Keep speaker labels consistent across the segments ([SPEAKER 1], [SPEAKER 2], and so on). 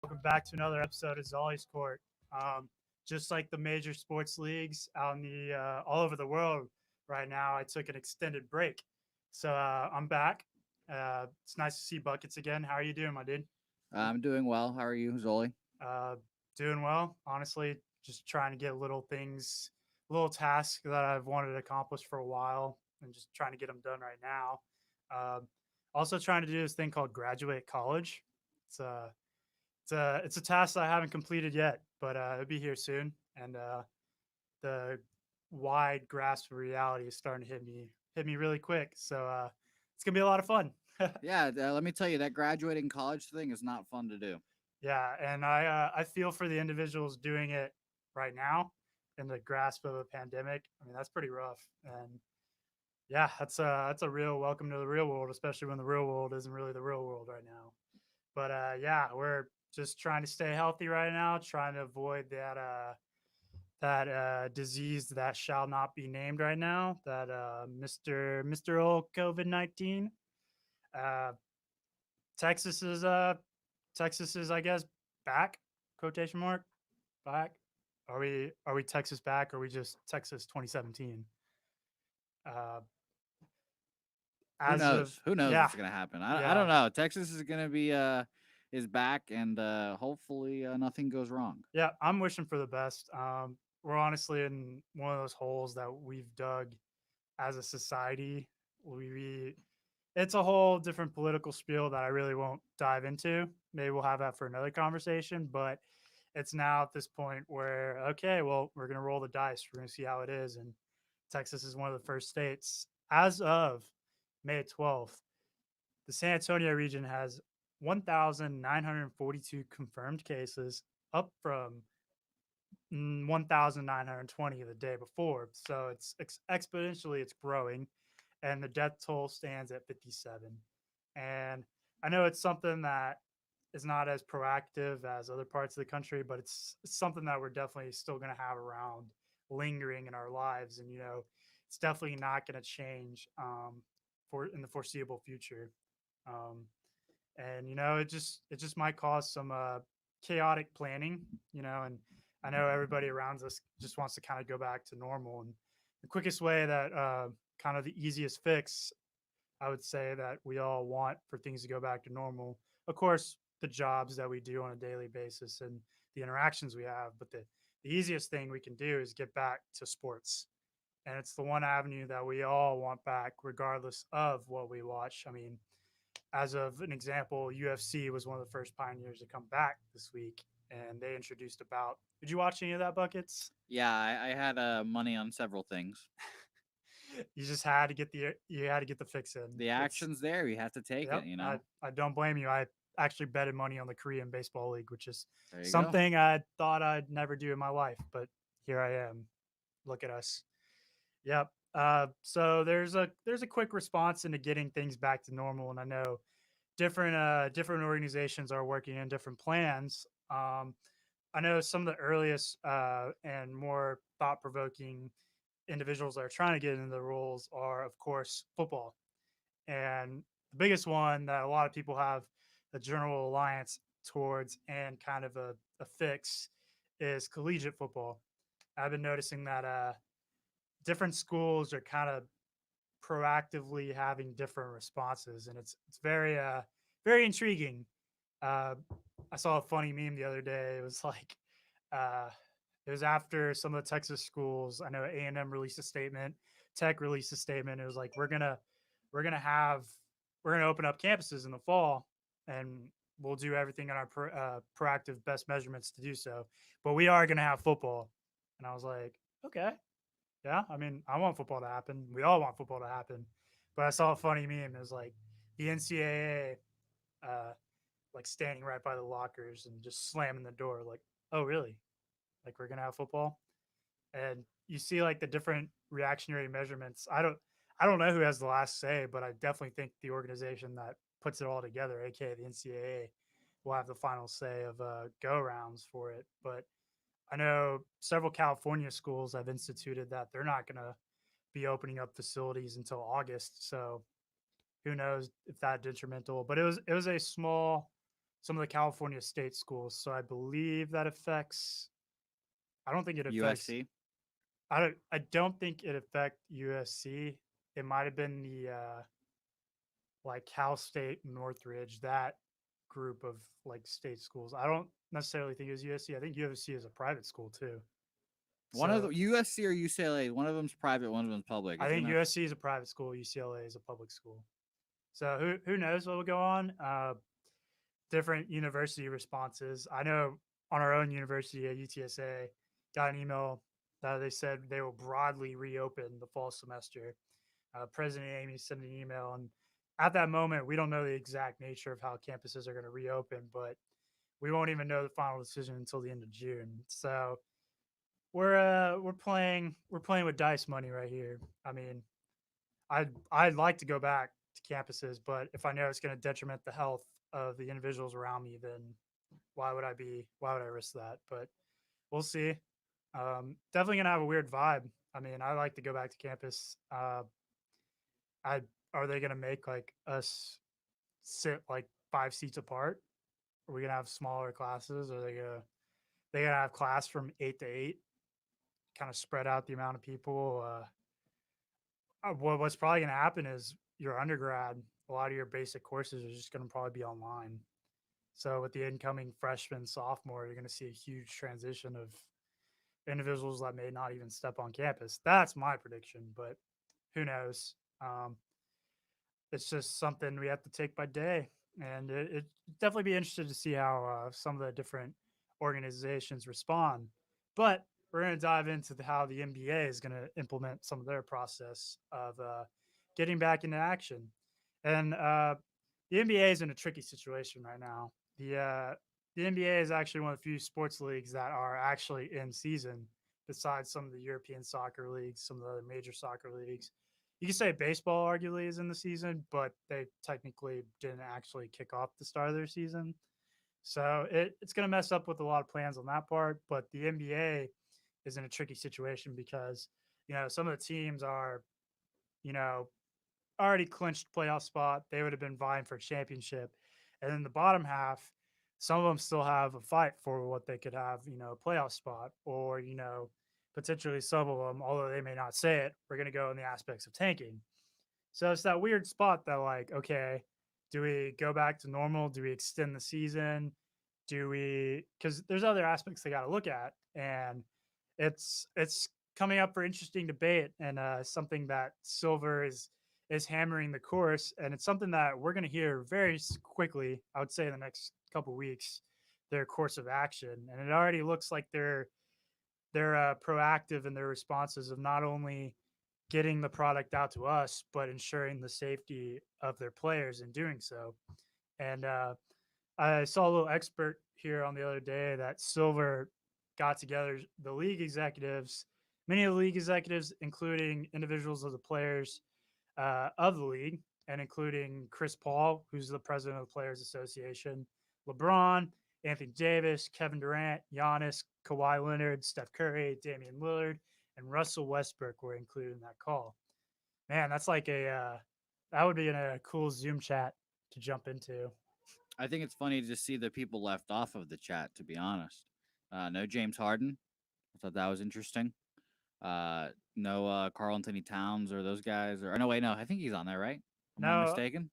[SPEAKER 1] welcome back to another episode of Zoli's Court. Um, just like the major sports leagues out in the all over the world right now, I took an extended break, so I'm back. It's nice to see buckets again. How are you doing, my dude?
[SPEAKER 2] I'm doing well. How are you, Zoli?
[SPEAKER 1] Uh, Doing well. Honestly, just trying to get little things, little tasks that I've wanted to accomplish for a while, and just trying to get them done right now. Um, Also, trying to do this thing called graduate college. It's a it's a task that I haven't completed yet, but it'll be here soon. And the wide grasp of reality is starting to hit me really quick. So it's gonna be a lot of fun.
[SPEAKER 2] Yeah, let me tell you that graduating college thing is not fun to do.
[SPEAKER 1] Yeah, and I feel for the individuals doing it right now in the grasp of a pandemic. I mean, that's pretty rough. And yeah, that's a real welcome to the real world, especially when the real world isn't really the real world right now. But yeah, we're just trying to stay healthy right now, trying to avoid that disease that shall not be named right now. That Mister Old COVID-19. Uh, Texas is Texas is, I guess, back, quotation mark, back. Are we Texas back, or are we just Texas 2017? Uh,
[SPEAKER 2] Who
[SPEAKER 1] as of
[SPEAKER 2] knows? Who knows
[SPEAKER 1] yeah,
[SPEAKER 2] what's gonna happen? I
[SPEAKER 1] yeah,
[SPEAKER 2] don't know. Texas is gonna be is back, and hopefully nothing goes wrong.
[SPEAKER 1] yeah. I'm wishing for the best. We're honestly in one of those holes that we've dug as a society. We It's a whole different political spiel that I really won't dive into. Maybe we'll have that for another conversation, but it's now at this point where, okay, well, we're going to roll the dice. We're going to see how it is. And Texas is one of the first states as of May 12th. The San Antonio region has 1,942 confirmed cases, up from 1,920 the day before. So it's exponentially it's growing, and the death toll stands at 57. And I know it's something that is not as proactive as other parts of the country, but it's something that we're definitely still going to have around, lingering in our lives, and it's definitely not going to change for in the foreseeable future. Um, and it just might cause some chaotic planning, and I know everybody around us just wants to kind of go back to normal, and the quickest way that kind of the easiest fix, I would say, that we all want for things to go back to normal, of course, the jobs that we do on a daily basis and the interactions we have, but the easiest thing we can do is get back to sports, and it's the one avenue that we all want back regardless of what we watch. I mean, as of an example, UFC was one of the first pioneers to come back this week, and they introduced about. Did you watch any of that, buckets?
[SPEAKER 2] Yeah, I had money on several things.
[SPEAKER 1] You had to get the fix in.
[SPEAKER 2] The
[SPEAKER 1] It's
[SPEAKER 2] action's there. You have to take
[SPEAKER 1] Yep.
[SPEAKER 2] it. You
[SPEAKER 1] I
[SPEAKER 2] know.
[SPEAKER 1] I don't blame you. I actually betted money on the Korean baseball league, which is
[SPEAKER 2] There you go.
[SPEAKER 1] something I thought I'd never do in my life, but here I am. Look at us. Yep. So there's a quick response into getting things back to normal, and I know different organizations are working on different plans. I know some of the earliest and more thought provoking individuals that are trying to get into the roles are, of course, football. And the biggest one that a lot of people have a general alliance towards and kind of a fix is collegiate football. I've been noticing that different schools are kind of proactively having different responses, and it's very intriguing. Uh, I saw a funny meme the other day. It was like uh, it was after some of the Texas schools. I know A&M released a statement, Tech released a statement. It was like we're gonna have we're gonna open up campuses in the fall, and we'll do everything in our proactive best measurements to do so. But we are gonna have football, and I was like, okay, yeah. I mean, I want football to happen. We all want football to happen. But I saw a funny meme. It was like the NCAA, like standing right by the lockers and just slamming the door, like, oh really? Like we're gonna have football? And you see like the different reactionary measurements. I don't know who has the last say, but I definitely think the organization that puts it all together, aka the NCAA, will have the final say of go rounds for it. But I know several California schools have instituted that they're not going to be opening up facilities until August. So who knows if that's detrimental? But it was a small some of the California state schools. So I believe that affects. I don't think it affects.
[SPEAKER 2] USC.
[SPEAKER 1] I don't think it affect USC. It might have been the like Cal State, Northridge, that group of like state schools. I don't necessarily think it was USC. I think USC is a private school too.
[SPEAKER 2] One of
[SPEAKER 1] So
[SPEAKER 2] the USC or UCLA. One of them's private. One of them's public.
[SPEAKER 1] I
[SPEAKER 2] Isn't
[SPEAKER 1] think
[SPEAKER 2] that?
[SPEAKER 1] USC is a private school, UCLA is a public school. So who knows what will go on? Different university responses. I know on our own university at UTSA, got an email that they said they will broadly reopen the fall semester. President Amy sent an email, and at that moment, we don't know the exact nature of how campuses are going to reopen, but we won't even know the final decision until the end of June. So we're playing with dice money right here. I mean, I'd like to go back to campuses, but if I know it's going to detriment the health of the individuals around me, then why would I risk that? But we'll see. Definitely gonna have a weird vibe. I mean, I like to go back to campus. I Are they gonna make like us sit like 5 seats apart? Are we gonna have smaller classes? Are they gonna have class from 8 to 8? Kind of spread out the amount of people. What's probably gonna happen is your undergrad, a lot of your basic courses are just gonna probably be online. So with the incoming freshman, sophomore, you're gonna see a huge transition of individuals that may not even step on campus. That's my prediction, but who knows? It's just something we have to take by day, and it definitely be interested to see how some of the different organizations respond. But we're going to dive into how the NBA is going to implement some of their process of getting back into action, and the NBA is in a tricky situation right now. The NBA is actually one of the few sports leagues that are actually in season, besides some of the European soccer leagues, some of the other major soccer leagues. You can say baseball arguably is in the season, but they technically didn't actually kick off the start of their season. So it's going to mess up with a lot of plans on that part. But the NBA is in a tricky situation because, some of the teams are, you know, already clinched playoff spot. They would have been vying for a championship. And then the bottom half, some of them still have a fight for what they could have, a playoff spot, or, potentially some of them, although they may not say it, we're going to go in the aspects of tanking. So it's that weird spot that, like, okay, do we go back to normal? Do we extend the season? Do we, because there's other aspects they got to look at. And it's coming up for interesting debate, and something that Silver is hammering the course, and it's something that we're going to hear very quickly. I would say in the next couple weeks, their course of action, and it already looks like they're proactive in their responses of not only getting the product out to us, but ensuring the safety of their players in doing so. And I saw a little expert here on the other day that Silver got together the league executives, many of the league executives, including individuals of the players of the league, and including Chris Paul, who's the president of the Players Association, LeBron, Anthony Davis, Kevin Durant, Giannis, Kawhi Leonard, Steph Curry, Damian Lillard, and Russell Westbrook were included in that call. Man, that's like that would be in a cool Zoom chat to jump into.
[SPEAKER 2] I think it's funny to see the people left off of the chat. To be honest, no James Harden. I thought that was interesting. No Carl Anthony Towns or those guys. Or no, wait, no. I think he's on there, right? Am I
[SPEAKER 1] No,
[SPEAKER 2] mistaken?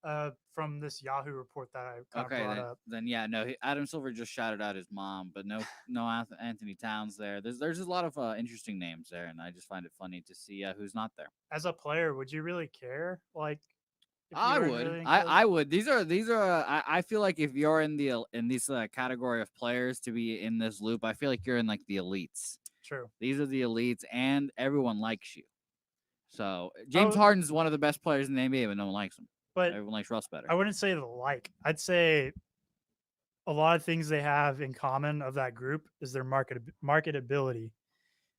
[SPEAKER 1] from this Yahoo report that I kind of
[SPEAKER 2] Okay,
[SPEAKER 1] brought
[SPEAKER 2] then
[SPEAKER 1] up.
[SPEAKER 2] then yeah, no. Adam Silver just shouted out his mom, but no Anthony Towns there. There's a lot of interesting names there, and I just find it funny to see who's not there.
[SPEAKER 1] As a player, would you really care? Like, if you
[SPEAKER 2] I
[SPEAKER 1] weren't
[SPEAKER 2] would.
[SPEAKER 1] really
[SPEAKER 2] I
[SPEAKER 1] included?
[SPEAKER 2] would. These are. I feel like if you're in this category of players to be in this loop, I feel like you're in like the elites.
[SPEAKER 1] True.
[SPEAKER 2] These are the elites, and everyone likes you. So James
[SPEAKER 1] Oh,
[SPEAKER 2] Harden's one of the best players in the NBA, but no one likes him.
[SPEAKER 1] but
[SPEAKER 2] Everyone likes Russ better.
[SPEAKER 1] I wouldn't say the like. I'd say a lot of things they have in common of that group is their marketability.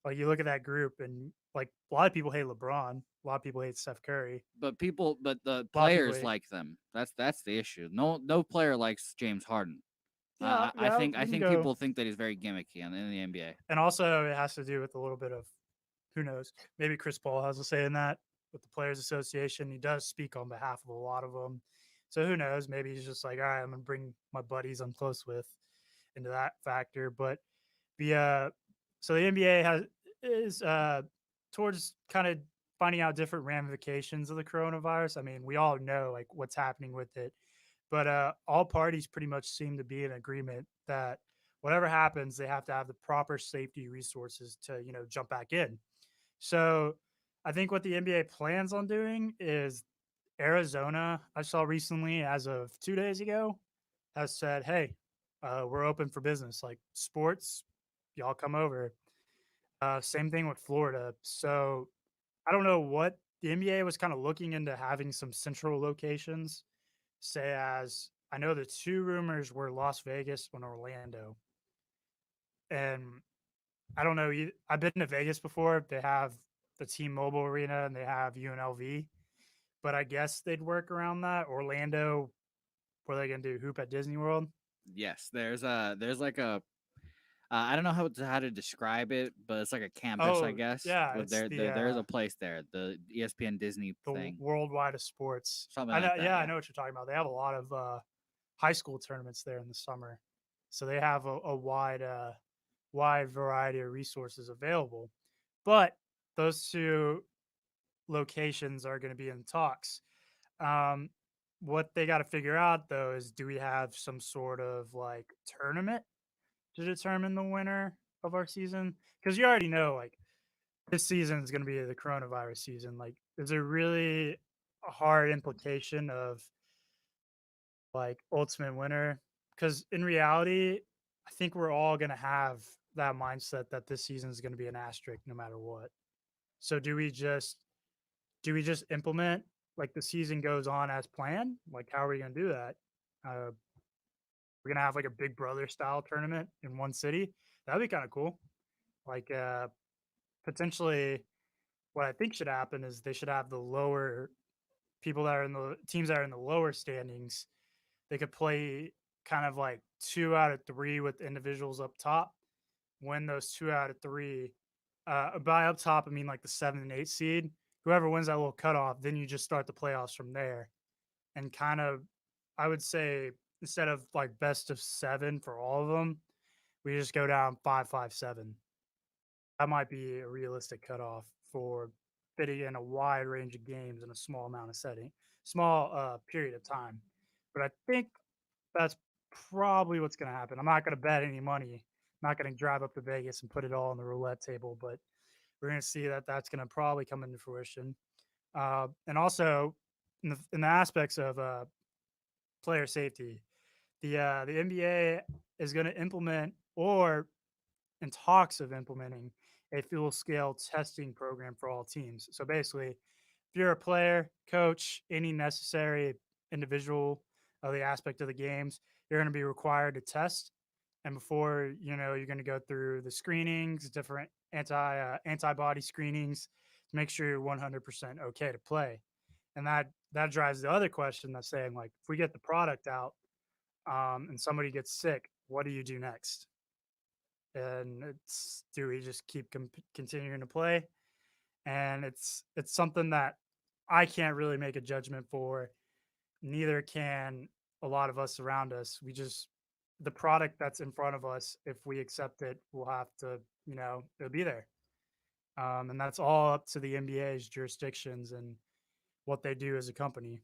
[SPEAKER 1] Like, you look at that group, and like a lot of people hate LeBron, a lot of people hate Steph Curry,
[SPEAKER 2] But the
[SPEAKER 1] a lot of people
[SPEAKER 2] players
[SPEAKER 1] hate.
[SPEAKER 2] like them. That's the issue. No player likes James Harden.
[SPEAKER 1] Yeah, yeah,
[SPEAKER 2] I
[SPEAKER 1] we can
[SPEAKER 2] think
[SPEAKER 1] go.
[SPEAKER 2] people think that he's very gimmicky in the NBA.
[SPEAKER 1] And also, it has to do with a little bit of, who knows, maybe Chris Paul has a say in that with the Players Association. He does speak on behalf of a lot of them. So who knows? Maybe he's just like, all right, I'm gonna bring my buddies I'm close with into that factor. But the so the NBA has is towards kind of finding out different ramifications of the coronavirus. I mean, we all know like what's happening with it, but all parties pretty much seem to be in agreement that whatever happens, they have to have the proper safety resources to jump back in. So I think what the NBA plans on doing is Arizona. I saw recently, as of 2 days ago, has said, "Hey, we're open for business. Like sports, y'all come over." Same thing with Florida. So I don't know what the NBA was kind of looking into having some central locations, say as I know the two rumors were Las Vegas and Orlando. And I don't know. I've been to Vegas before. They have the T-Mobile Arena and they have UNLV, but I guess they'd work around that. Orlando, what are they gonna do? Hoop at Disney World?
[SPEAKER 2] Yes, there's like a I don't know how to describe it, but it's like a campus, I
[SPEAKER 1] Oh
[SPEAKER 2] guess.
[SPEAKER 1] yeah,
[SPEAKER 2] With
[SPEAKER 1] it's
[SPEAKER 2] there's a place there, the ESPN Disney
[SPEAKER 1] the
[SPEAKER 2] thing,
[SPEAKER 1] worldwide of sports.
[SPEAKER 2] something
[SPEAKER 1] I know.
[SPEAKER 2] like that.
[SPEAKER 1] Yeah, I
[SPEAKER 2] Yeah.
[SPEAKER 1] know what you're talking about. They have a lot of high school tournaments there in the summer, so they have a wide variety of resources available. But those two locations are going to be in talks. Um, what they got to figure out though is, do we have some sort of like tournament to determine the winner of our season? Because you already know, like this season is going to be the coronavirus season. Like, is there really a hard implication of like ultimate winner? Because in reality, I think we're all going to have that mindset that this season is going to be an asterisk no matter what. So do we just implement like the season goes on as planned? Like, how are we going to do that? Uh, we're gonna have like a Big Brother style tournament in one city. That'd be kind of cool. Like, potentially, what I think should happen is they should have the lower people that are in the teams that are in the lower standings. They could play kind of like 2 out of 3 with individuals up top. Win those 2 out of 3. By up top, I mean like the 7 and 8 seed. Whoever wins that little cutoff, then you just start the playoffs from there. And kind of, I would say, instead of like best of 7 for all of them, we just go down 5-5-7. That might be a realistic cutoff for fitting in a wide range of games in a small amount of setting, small period of time. But I think that's probably what's going to happen. I'm not going to bet any money. I'm not going to drive up to Vegas and put it all on the roulette table, but we're going to see that that's going to probably come into fruition. And also, in the aspects of player safety, the NBA is going to implement, or in talks of implementing, a full scale testing program for all teams. So basically, if you're a player, coach, any necessary individual of the aspect of the games, you're going to be required to test. And before you're going to go through the screenings, different antibody screenings to make sure you're 100% okay to play. And that drives the other question that's saying, like, if we get the product out, and somebody gets sick, what do you do next? And it's, do we just keep continuing to play? And it's something that I can't really make a judgment for. Neither can a lot of us around us. We just, the product that's in front of us, if we accept it, we'll have to, it'll be there. And that's all up to the NBA's jurisdictions and what they do as a company.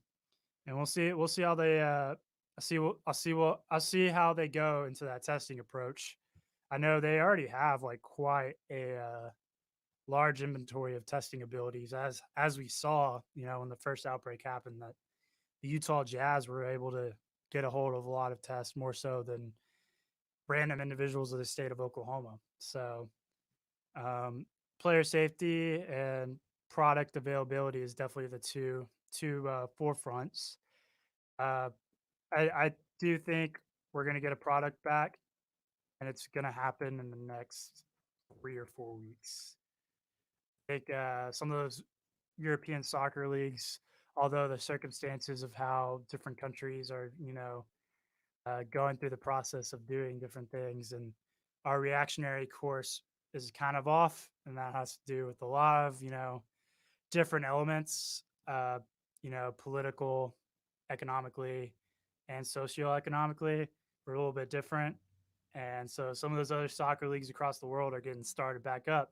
[SPEAKER 1] And we'll see how they I'll see how they go into that testing approach. I know they already have like quite a large inventory of testing abilities, as we saw, when the first outbreak happened, that the Utah Jazz were able to get a hold of a lot of tests more so than random individuals of the state of Oklahoma. So, um, player safety and product availability is definitely the two forefronts. Uh, I do think we're gonna get a product back, and it's gonna happen in the next 3 or 4 weeks. I think some of those European soccer leagues, although the circumstances of how different countries are, going through the process of doing different things, and our reactionary course is kind of off, and that has to do with a lot of different elements, political. economically and socioeconomically. We're a little bit different. And so some of those other soccer leagues across the world are getting started back up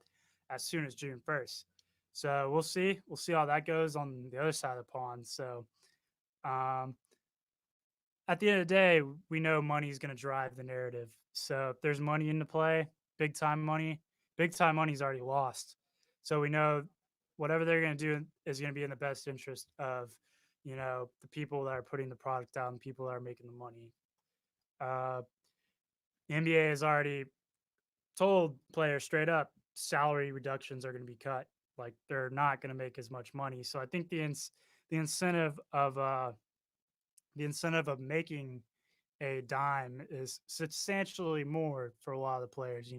[SPEAKER 1] as soon as June 1st. So we'll see. We'll see how that goes on the other side of the pond. So um, at the end of the day, we know money is going to drive the narrative. So if there's money into play, big time money is already lost. So we know whatever they're going to do is going to be in the best interest of, the people that are putting the product out and people that are making the money. Uh, the NBA has already told players straight up salary reductions are going to be cut. Like they're not going to make as much money. So I think the incentive of the incentive of making a dime is substantially more for a lot of the players.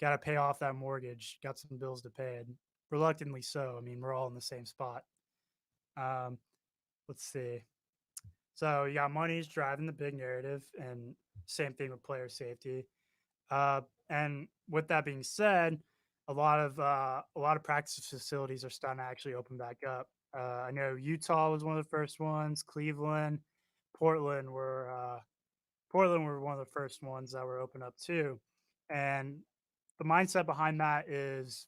[SPEAKER 1] Got to pay off that mortgage, got some bills to pay, and reluctantly so. I mean, we're all in the same spot. Um, let's see. So you got money's driving the big narrative, and same thing with player safety. And with that being said, a lot of practice facilities are starting to actually open back up. I know Utah was one of the first ones. Cleveland, Portland were uh, Portland were one of the first ones that were open up too. And the mindset behind that is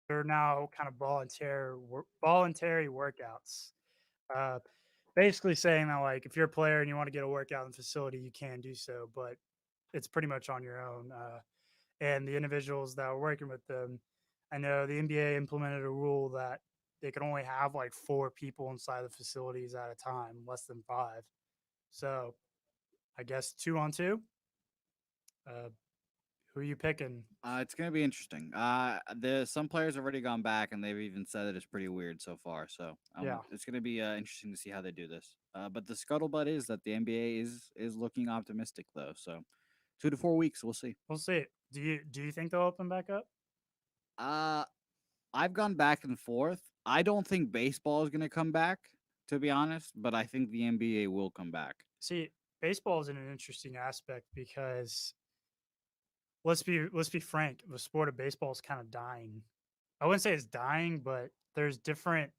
[SPEAKER 1] they're now kind of voluntary workouts. Uh, Basically saying that like if you're a player and you want to get a workout in the facility, you can do so, but it's pretty much on your own. And the individuals that were working with them, I know the NBA implemented a rule that they could only have like 4 people inside the facilities at a time, less than 5. So I guess 2 on 2. Uh, who are you picking?
[SPEAKER 2] It's gonna be interesting. The some players have already gone back, and they've even said that it's pretty weird so far. So
[SPEAKER 1] Yeah,
[SPEAKER 2] it's gonna be interesting to see how they do this. But the scuttlebutt is that the NBA is looking optimistic though. So 2 to 4 weeks, we'll see.
[SPEAKER 1] we'll see. Do you think they'll open back up?
[SPEAKER 2] Uh, I've gone back and forth. I don't think baseball is gonna come back, to be honest, but I think the NBA will come back.
[SPEAKER 1] See, baseball is in an interesting aspect because let's be frank, the sport of baseball is kind of dying. I wouldn't say it's dying, but there's different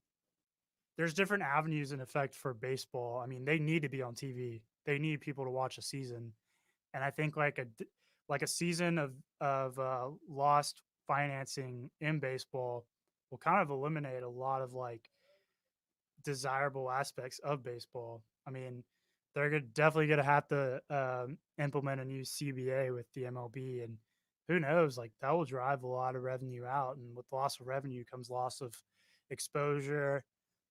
[SPEAKER 1] avenues in effect for baseball. I mean, they need to be on TV. They need people to watch a season, and I think like a season of lost financing in baseball will kind of eliminate a lot of like desirable aspects of baseball. I mean, definitely going to have to implement a new CBA with the MLB, and who knows, like that will drive a lot of revenue out. And with loss of revenue comes loss of exposure,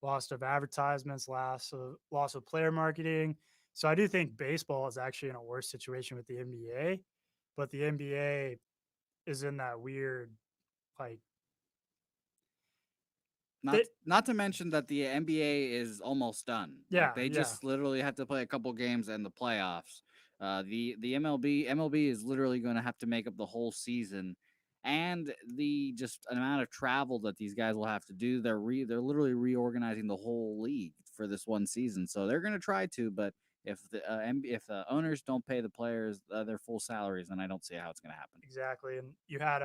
[SPEAKER 1] loss of advertisements, loss of player marketing. So I do think baseball is actually in a worse situation with the NBA, but the NBA is in that weird like
[SPEAKER 2] Not
[SPEAKER 1] they,
[SPEAKER 2] not to mention that the NBA is almost done. Like
[SPEAKER 1] yeah,
[SPEAKER 2] they
[SPEAKER 1] yeah,
[SPEAKER 2] just literally have to play a couple games and the playoffs. The MLB is literally going to have to make up the whole season, and the just amount of travel that these guys will have to do. They're literally reorganizing the whole league for this one season. So they're going to try to, but if the owners don't pay the players their full salaries, then I don't see how it's going to happen.
[SPEAKER 1] exactly. And you had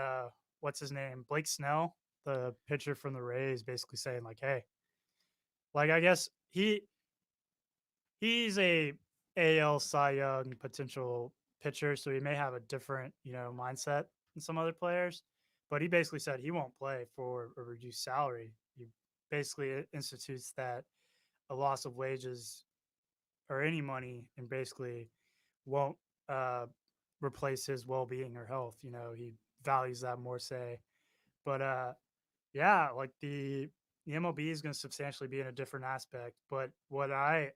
[SPEAKER 1] what's his name? Blake Snell, the pitcher from the Rays, basically saying like, "Hey, like I guess he's a AL Cy Young potential pitcher, so he may have a different, mindset than some other players, but he basically said he won't play for a reduced salary. He basically institutes that a loss of wages or any money and basically won't uh, replace his well-being or health. He values that more, say. But yeah, like the MLB is going to substantially be in a different aspect. But what I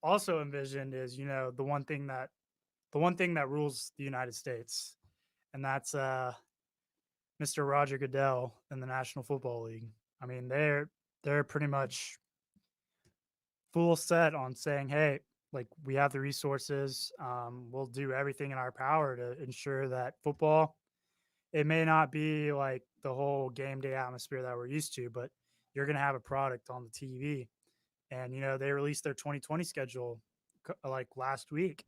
[SPEAKER 1] also envisioned is, the one thing that rules the United States, and that's Mr. Roger Goodell in the National Football League. I mean, they're pretty much full set on saying, hey, like we have the resources. We'll do everything in our power to ensure that football. It may not be like the whole game day atmosphere that we're used to, but you're going to have a product on the TV. And they released their 2020 schedule like last week.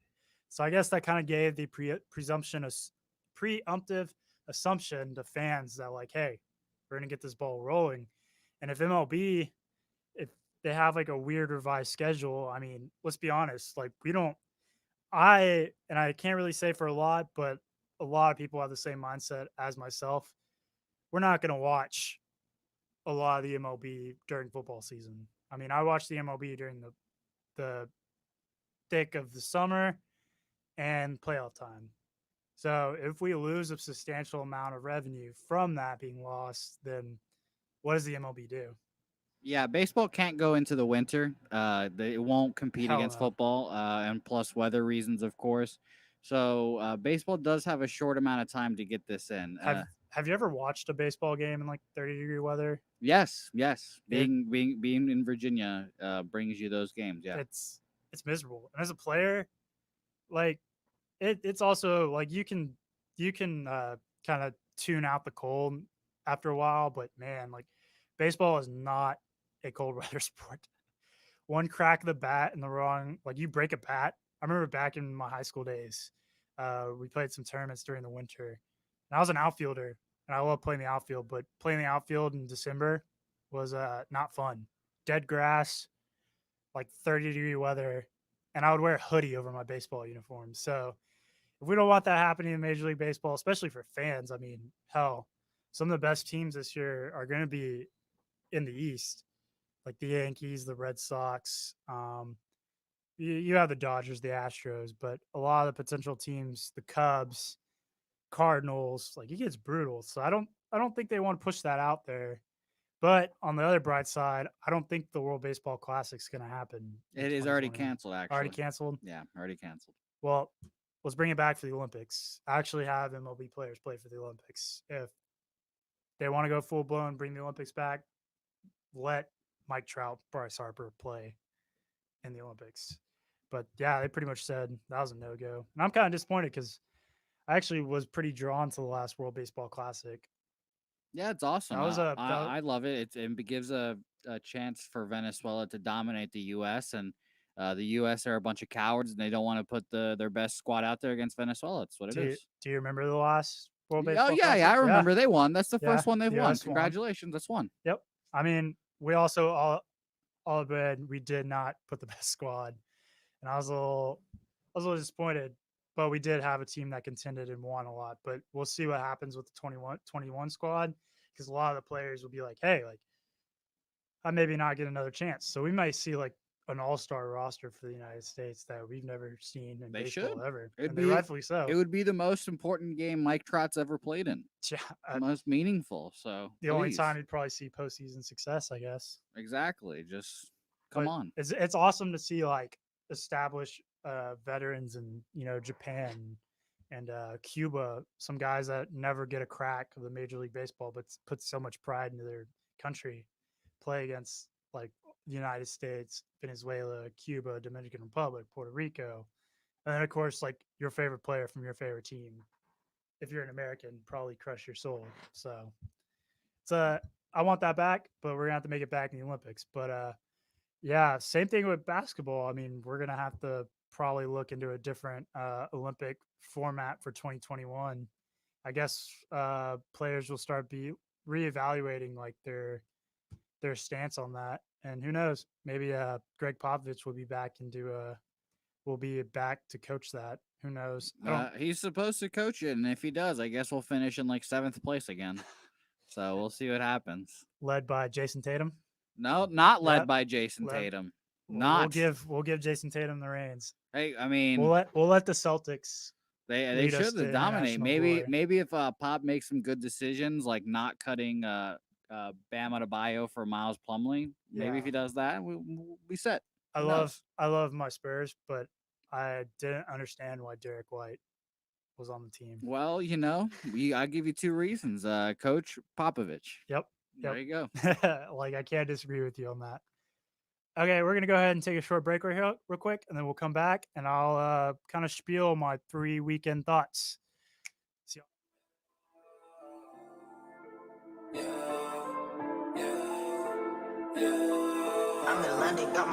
[SPEAKER 1] So I guess that kind of gave the preemptive assumption to fans that like, hey, we're going to get this ball rolling. And if MLB, if they have like a weird revised schedule. I mean, let's be honest, like we don't I can't really say for a lot, but a lot of people have the same mindset as myself. We're not going to watch a lot of the MLB during football season. I mean, I watch the MLB during the thick of the summer and playoff time. So if we lose a substantial amount of revenue from that being lost, then what does the MLB do?
[SPEAKER 2] Yeah, baseball can't go into the winter. It won't compete
[SPEAKER 1] Hell
[SPEAKER 2] against
[SPEAKER 1] no.
[SPEAKER 2] football, and plus weather reasons, of course. So baseball does have a short amount of time to get this in.
[SPEAKER 1] Have you ever watched a baseball game in like 30-degree weather?
[SPEAKER 2] Yes, yes.
[SPEAKER 1] It
[SPEAKER 2] Being in Virginia brings you those games. Yeah,
[SPEAKER 1] it's it's miserable. And as a player, like it's also like you can kind of tune out the cold after a while, but man, like baseball is not a cold weather sport. One crack of the bat in the wrong, like you break a bat. I remember back in my high school days, we played some tournaments during the winter, and I was an outfielder, and I love playing the outfield. But playing the outfield in December was not fun. Dead grass, like 30-degree weather, and I would wear a hoodie over my baseball uniform. So if we don't want that happening in Major League Baseball, especially for fans, I mean, hell, some of the best teams this year are going to be in the East, like the Yankees, the Red Sox. You have the Dodgers, the Astros, but a lot of the potential teams, the Cubs, Cardinals, like it gets brutal. So I don't think they want to push that out there. But on the other bright side, I don't think the World Baseball Classic's going to happen in
[SPEAKER 2] it is already
[SPEAKER 1] 2020.
[SPEAKER 2] canceled.
[SPEAKER 1] Already
[SPEAKER 2] Actually,
[SPEAKER 1] canceled.
[SPEAKER 2] yeah, already canceled.
[SPEAKER 1] Well, let's bring it back for the Olympics. I actually have MLB players play for the Olympics. If they want to go full blown, bring the Olympics back, let Mike Trout, Bryce Harper play in the Olympics. But yeah, they pretty much said that was a no go. And I'm kind of disappointed because I actually was pretty drawn to the last World Baseball Classic.
[SPEAKER 2] Yeah, it's
[SPEAKER 1] That
[SPEAKER 2] awesome.
[SPEAKER 1] was a that,
[SPEAKER 2] I love it. It gives a chance for Venezuela to dominate the U.S. and the U.S. are a bunch of cowards and they don't want to put their best squad out there against Venezuela. That's what it is.
[SPEAKER 1] do you remember the last World
[SPEAKER 2] Oh
[SPEAKER 1] Baseball
[SPEAKER 2] yeah, yeah,
[SPEAKER 1] Classic?
[SPEAKER 2] I
[SPEAKER 1] Yeah,
[SPEAKER 2] remember they won. That's the
[SPEAKER 1] yeah,
[SPEAKER 2] first one they've
[SPEAKER 1] the
[SPEAKER 2] won.
[SPEAKER 1] U.S. won.
[SPEAKER 2] Congratulations, that's one.
[SPEAKER 1] Yep. I mean, we also all admitted we did not put the best squad, and I was a little disappointed. But we did have a team that contended and won a lot. But we'll see what happens with the 21 squad because a lot of the players will be like, hey, like I maybe not get another chance. So we might see like an all-star roster for the United States that we've never seen in
[SPEAKER 2] They
[SPEAKER 1] baseball
[SPEAKER 2] should.
[SPEAKER 1] ever,
[SPEAKER 2] It'd
[SPEAKER 1] and they
[SPEAKER 2] be
[SPEAKER 1] rightfully
[SPEAKER 2] it
[SPEAKER 1] so.
[SPEAKER 2] would be the most important game Mike Trout's ever played in.
[SPEAKER 1] Yeah,
[SPEAKER 2] The most meaningful. So
[SPEAKER 1] the only time
[SPEAKER 2] please.
[SPEAKER 1] you'd probably see postseason success, I guess.
[SPEAKER 2] Exactly. Just come
[SPEAKER 1] But
[SPEAKER 2] on.
[SPEAKER 1] it's awesome to see like established veterans in Japan and Cuba, some guys that never get a crack of the Major League Baseball, but put so much pride into their country, play against like the United States, Venezuela, Cuba, Dominican Republic, Puerto Rico, and then of course like your favorite player from your favorite team. If you're an American, probably crush your soul. So it's I want that back, but we're gonna have to make it back in the Olympics. But yeah, same thing with basketball. I mean, we're gonna have to probably look into a different Olympic format for 2021. I guess players will start be reevaluating like their stance on that, and who knows? Maybe Greg Popovich will be back to coach that. Who knows? I don't.
[SPEAKER 2] He's supposed to coach it, and if he does, I guess we'll finish in like seventh place again. So we'll see what happens.
[SPEAKER 1] Led by Jason Tatum.
[SPEAKER 2] No, not led
[SPEAKER 1] Yep.
[SPEAKER 2] by Jason
[SPEAKER 1] Led.
[SPEAKER 2] Tatum.
[SPEAKER 1] We'll
[SPEAKER 2] Not.
[SPEAKER 1] give Jason Tatum the reins.
[SPEAKER 2] Hey, I
[SPEAKER 1] We'll
[SPEAKER 2] mean,
[SPEAKER 1] let the Celtics
[SPEAKER 2] they
[SPEAKER 1] lead us
[SPEAKER 2] should
[SPEAKER 1] to
[SPEAKER 2] dominate.
[SPEAKER 1] international
[SPEAKER 2] Maybe
[SPEAKER 1] glory.
[SPEAKER 2] maybe if Pop makes some good decisions, like not cutting Bam Adebayo for Miles Plumlee. Maybe if
[SPEAKER 1] Yeah,
[SPEAKER 2] he does that, we'll be set.
[SPEAKER 1] I
[SPEAKER 2] Who
[SPEAKER 1] love
[SPEAKER 2] knows?
[SPEAKER 1] I love my Spurs, but I didn't understand why Derek White was on the team.
[SPEAKER 2] Well, I'll give you two reasons. Coach Popovich.
[SPEAKER 1] Yep,
[SPEAKER 2] There you go.
[SPEAKER 1] yep. Like I can't disagree with you on that. Okay, we're gonna go ahead and take a short break real quick, and then we'll come back and I'll kind of spiel my 3 weekend thoughts. See you.
[SPEAKER 3] I'm in London, got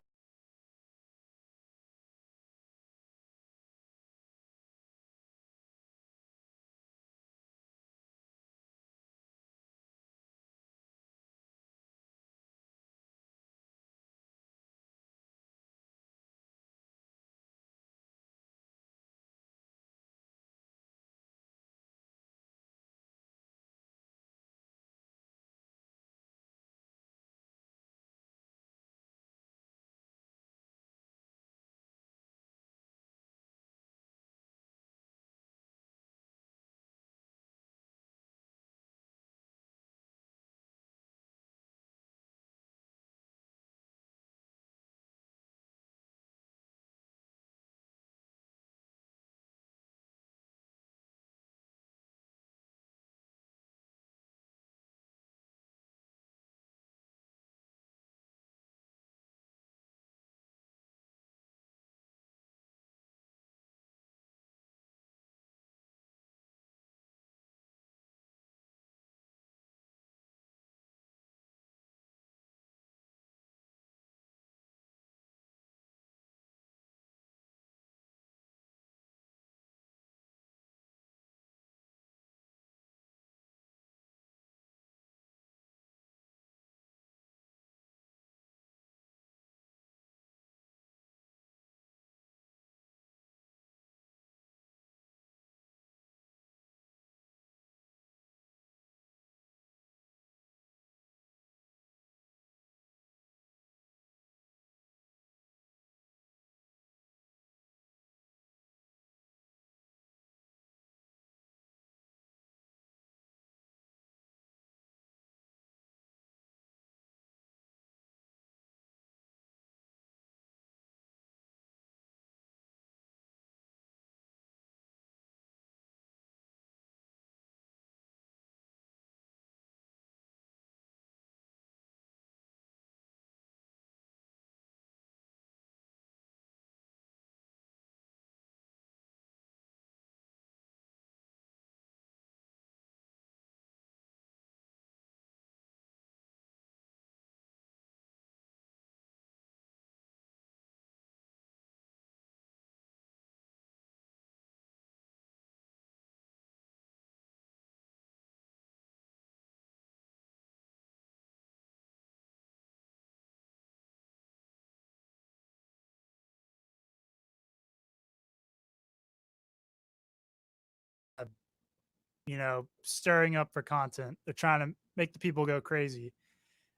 [SPEAKER 1] stirring up for content. They're trying to make the people go crazy.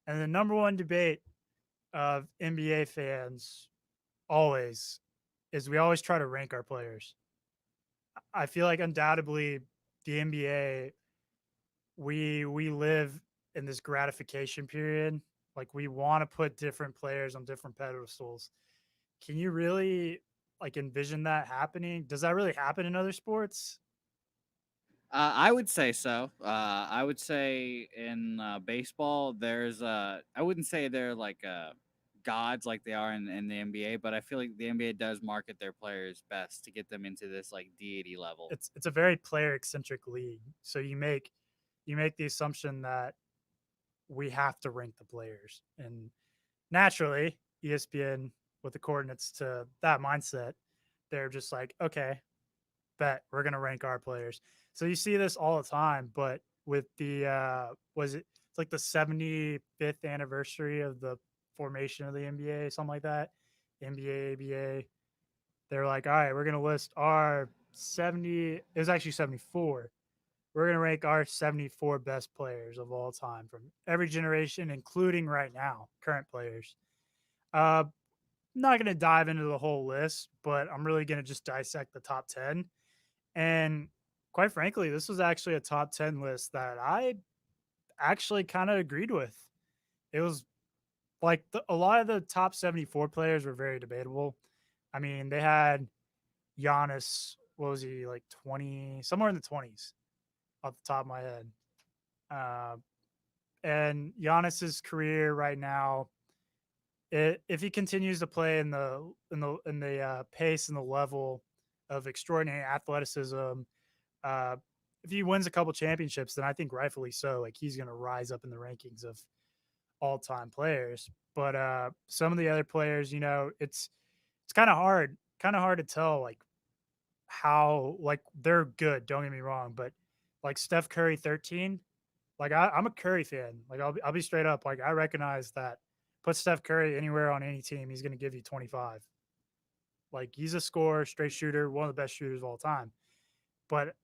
[SPEAKER 1] And the number one debate of NBA fans always is we always try to rank our players. I feel like undoubtedly the NBA we live in this gratification period. Like we want to put different players on different pedestals. Can you really like envision that happening? Does that really happen in other sports?
[SPEAKER 2] I would say so. I would say in baseball, I wouldn't say they're like gods like they are in the NBA, but I feel like the NBA does market their players best to get them into this like deity level.
[SPEAKER 1] It's a very player eccentric league. So you make the assumption that we have to rank the players. And naturally, ESPN with the coordinates to that mindset, they're just like, okay, bet we're gonna rank our players. So you see this all the time, but with the was it it's like the 75th anniversary of the formation of the NBA, something like that. NBA, ABA. They're like, all right, we're gonna list our 70. It was actually 74. We're gonna rank our 74 best players of all time from every generation, including right now, current players. Uh, not gonna dive into the whole list, but I'm really gonna just dissect the top 10. And quite frankly, this was actually a top 10 list that I actually kind of agreed with. It was like a lot of the top 74 players were very debatable. I mean, they had Giannis, what was he, like 20, somewhere in the 20s off the top of my head. Uh, and Giannis's career right now, if he continues to play in the pace and the level of extraordinary athleticism, uh, if he wins a couple championships, then I think rightfully so. Like he's going to rise up in the rankings of all time players. But some of the other players, it's kind of hard to tell like how like they're good. Don't get me wrong, but like Steph Curry 13, like I'm a Curry fan. Like I'll be straight up. Like I recognize that. Put Steph Curry anywhere on any team, he's going to give you 25. Like he's a scorer, straight shooter, one of the best shooters of all time. But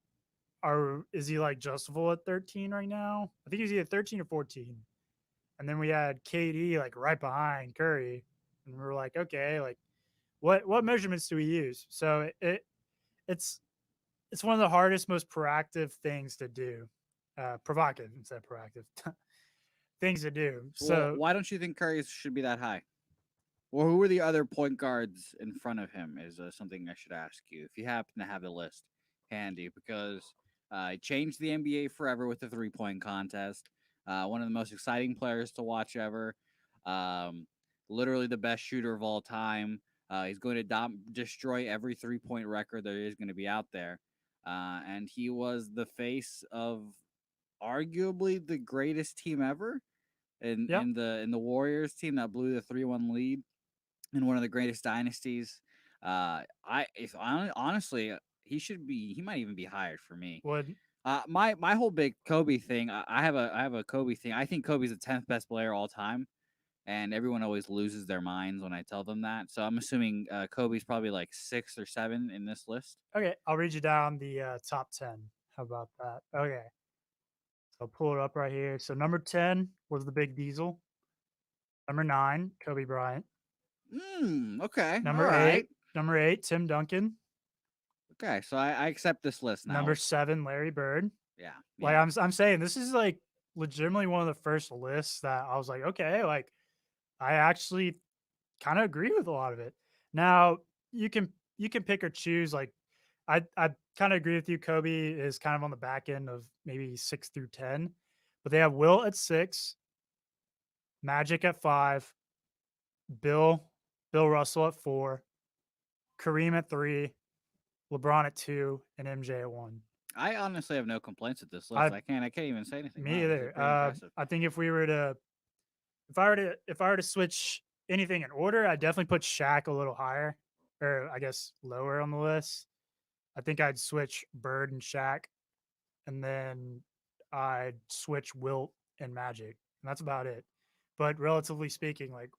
[SPEAKER 1] is he like justifiable at 13 right now? I think he's either 13 or 14. And then we had KD like right behind Curry, and we were like, okay, like what measurements do we use? So it's it's one of the hardest, most proactive things to do, provocative instead of proactive things to do.
[SPEAKER 2] Well,
[SPEAKER 1] So
[SPEAKER 2] why don't you think Curry should be that high? Or who are the other point guards in front of him? Is something I should ask you if you happen to have the list handy, because it changed the NBA forever with the 3-point contest. One of the most exciting players to watch ever. Um, Literally the best shooter of all time. He's going to destroy every 3-point record there is going to be out there. And he was the face of arguably the greatest team ever
[SPEAKER 1] yeah,
[SPEAKER 2] in the Warriors team that blew the 3-1 lead in one of the greatest dynasties. Honestly, he might even be hired for me.
[SPEAKER 1] would
[SPEAKER 2] My whole big Kobe thing. I have a Kobe thing. I think Kobe's the 10th best player all time, and everyone always loses their minds when I tell them that. So I'm assuming Kobe's probably like 6 or 7 in this list.
[SPEAKER 1] okay. I'll read you down the top 10. How about that? Okay, so I'll pull it up right here. So number 10 was the Big Diesel. Number 9, Kobe Bryant.
[SPEAKER 2] Okay. All
[SPEAKER 1] Number
[SPEAKER 2] right.
[SPEAKER 1] 8, number 8, Tim Duncan.
[SPEAKER 2] Okay. So I accept this list now.
[SPEAKER 1] Number 7, Larry Bird.
[SPEAKER 2] Yeah.
[SPEAKER 1] Like
[SPEAKER 2] Yeah.
[SPEAKER 1] I'm saying, this is like legitimately one of the first lists that I was like, okay, like I actually kind of agree with a lot of it. Now you can pick or choose. Like I kind of agree with you. Kobe is kind of on the back end of maybe 6 through 10, but they have Will at 6, Magic at 5, Bill Bill Russell at 4, Kareem at 3, LeBron at 2, and MJ at 1.
[SPEAKER 2] I honestly have no complaints with this list.
[SPEAKER 1] I
[SPEAKER 2] I can't even say anything.
[SPEAKER 1] Me
[SPEAKER 2] Wow, this is
[SPEAKER 1] either.
[SPEAKER 2] pretty impressive.
[SPEAKER 1] I think if I were to switch anything in order, I'd definitely put Shaq a little higher, or I guess lower on the list. I think I'd switch Bird and Shaq, and then I'd switch Wilt and Magic, and that's about it. But relatively speaking, like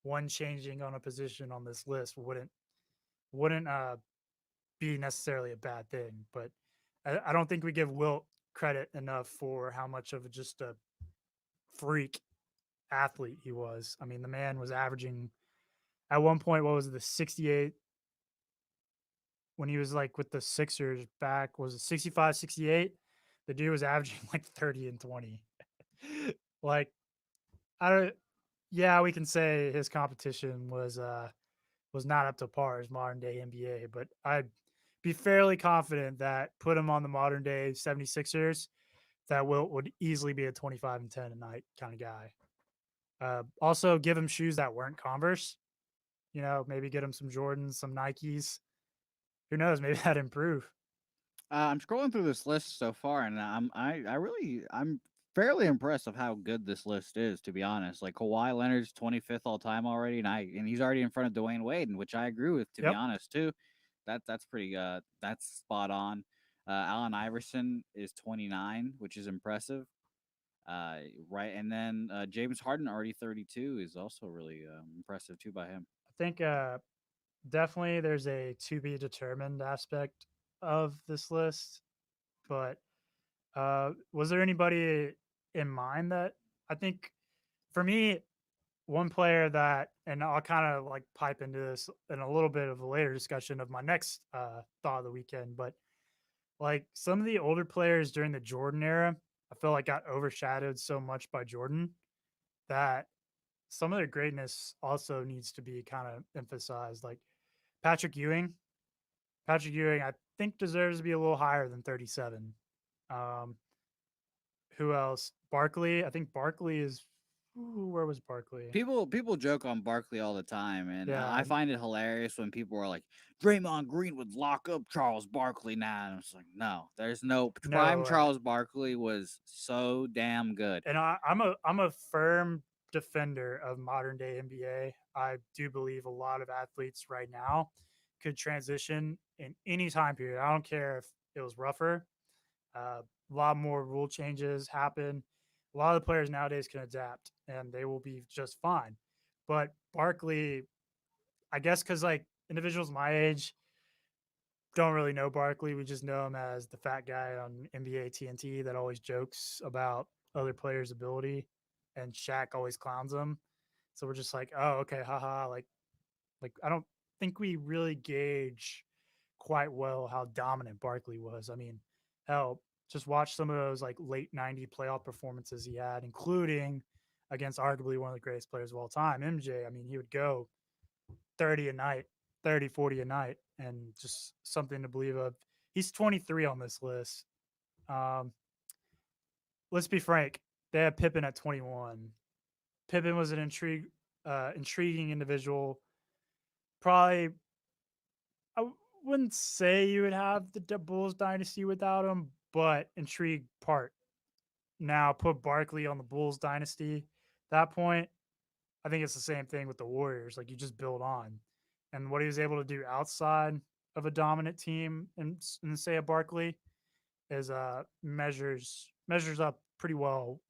[SPEAKER 1] one changing on a position on this list wouldn't be necessarily a bad thing. But I don't think we give Wilt credit enough for how much of just a freak athlete he was. I mean, the man was averaging at one point, what was it, the 68 when he was like with the Sixers back, was it 65, 68? The dude was averaging like 30 and 20. Like, I don't, yeah, we can say his competition was not up to par as modern day NBA, but I'd be fairly confident that put him on the modern day 76ers, that Wilt would easily be a 25 and 10 a night kind of guy. Also, give him shoes that weren't Converse. You know, maybe get him some Jordans, some Nikes. Who knows? Maybe that'd improve.
[SPEAKER 2] I'm scrolling through this list so far, and I'm fairly impressed of how good this list is. To be honest, like Kawhi Leonard's 25th all time already, and he's already in front of Dwayne Wade, and which I agree with. To be
[SPEAKER 1] Yep.
[SPEAKER 2] honest, too, that's pretty that's spot on. Allen Iverson is 29, which is impressive. Right, and then James Harden already 32 is also really impressive too by him.
[SPEAKER 1] I think definitely there's a to be determined aspect of this list, but was there anybody in mind that I think for me, one player that, and I'll kind of like pipe into this in a little bit of a later discussion of my next thought of the weekend, but like some of the older players during the Jordan era, I feel like got overshadowed so much by Jordan that some of their greatness also needs to be kind of emphasized. Like Patrick Ewing, Patrick Ewing, I think deserves to be a little higher than 37. Um, who else? Barkley. I think Barkley is. Ooh, where was Barkley?
[SPEAKER 2] People joke on Barkley all the time, and I
[SPEAKER 1] Yeah,
[SPEAKER 2] find it hilarious when people are like, "Draymond Green would lock up Charles Barkley now." And it's like, no, there's no prime.
[SPEAKER 1] no way.
[SPEAKER 2] Charles Barkley was so damn good.
[SPEAKER 1] And I'm a firm defender of modern day NBA. I do believe a lot of athletes right now could transition in any time period. I don't care if it was rougher. A lot more rule changes happen. A lot of the players nowadays can adapt and they will be just fine. But Barkley, I guess, because like individuals my age don't really know Barkley. We just know him as the fat guy on NBA TNT that always jokes about other players' ability, and Shaq always clowns him. So we're just like, oh, okay, haha. Like I don't think we really gauge quite well how dominant Barkley was. I mean, hell, just watch some of those like late '90s playoff performances he had, including against arguably one of the greatest players of all time, MJ. I mean, he would go 30 a night, 30, 40 a night, and just something to believe of. He's 23 on this list. Um, let's be frank. They had Pippen at 21. Pippen was an intriguing individual. Probably, wouldn't say you would have the Bulls dynasty without him, but intrigue part. Now put Barkley on the Bulls dynasty. At that point, I think it's the same thing with the Warriors. Like you just build on, and what he was able to do outside of a dominant team, and say a Barkley, is measures up pretty well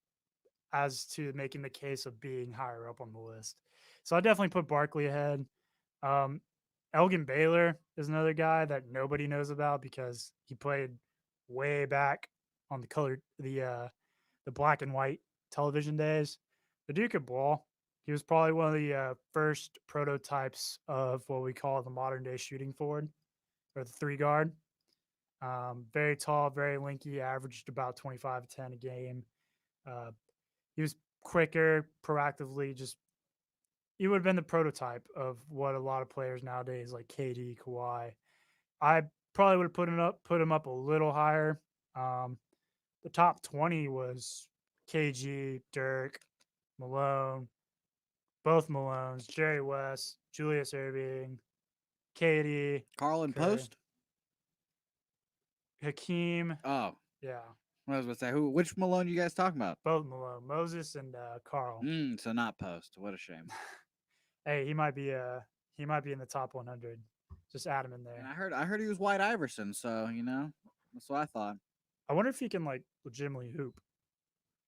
[SPEAKER 1] as to making the case of being higher up on the list. So I definitely put Barkley ahead. Um, Elgin Baylor is another guy that nobody knows about because he played way back on the black and white television days. The dude could ball. He was probably one of the first prototypes of what we call the modern day shooting forward or the three guard. Very tall, very lanky, averaged about 25-10 a game. Uh, he was quicker, proactively, just he would have been the prototype of what a lot of players nowadays like KD, Kawhi. I probably would have put him up a little higher. Um, the top 20 was KG, Dirk, Malone, both Malones, Jerry West, Julius Erving, KD,
[SPEAKER 2] Carlin
[SPEAKER 1] Curry,
[SPEAKER 2] Post.
[SPEAKER 1] Hakeem.
[SPEAKER 2] Oh,
[SPEAKER 1] Yeah,
[SPEAKER 2] I was going to say which Malone you guys talking about?
[SPEAKER 1] both Malone, Moses and Carl.
[SPEAKER 2] So not Post. What a shame.
[SPEAKER 1] Hey, he might be in the top 100. Just add him in
[SPEAKER 2] And
[SPEAKER 1] there.
[SPEAKER 2] I heard he was White Iverson, so that's what I thought.
[SPEAKER 1] I wonder if he can like legitimately hoop.